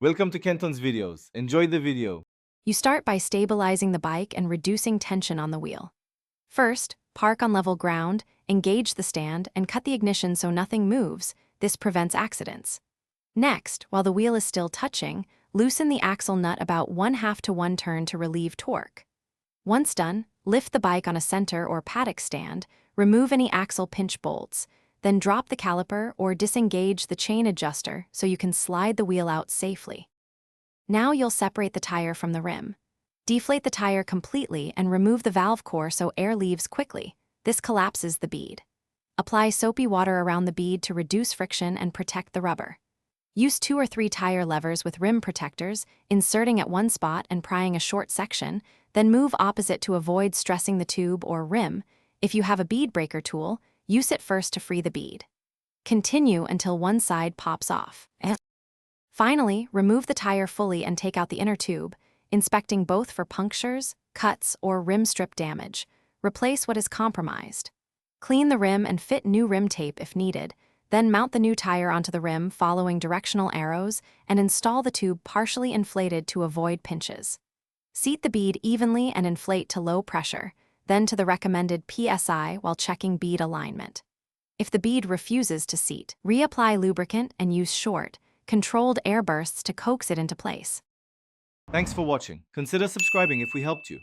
Welcome to Kenton's videos. Enjoy the video. You start by stabilizing the bike and reducing tension on the wheel. First, park on level ground, engage the stand, and cut the ignition so nothing moves. This prevents accidents. Next, while the wheel is still touching, loosen the axle nut about 1/2 to 1 turn to relieve torque. Once done, lift the bike on a center or paddock stand, remove any axle pinch bolts, then drop the caliper or disengage the chain adjuster so you can slide the wheel out safely. Now you'll separate the tire from the rim. Deflate the tire completely and remove the valve core so air leaves quickly. This collapses the bead. Apply soapy water around the bead to reduce friction and protect the rubber. Use 2 or 3 tire levers with rim protectors, inserting at one spot and prying a short section, then move opposite to avoid stressing the tube or rim. If you have a bead breaker tool, use it first to free the bead. Continue until one side pops off. Finally, remove the tire fully and take out the inner tube, inspecting both for punctures, cuts, or rim strip damage. Replace what is compromised. Clean the rim and fit new rim tape if needed, then mount the new tire onto the rim following directional arrows and install the tube partially inflated to avoid pinches. Seat the bead evenly and inflate to low pressure, then to the recommended PSI while checking bead alignment. If the bead refuses to seat, reapply lubricant and use short, controlled air bursts to coax it into place. Thanks for watching. Consider subscribing if we helped you.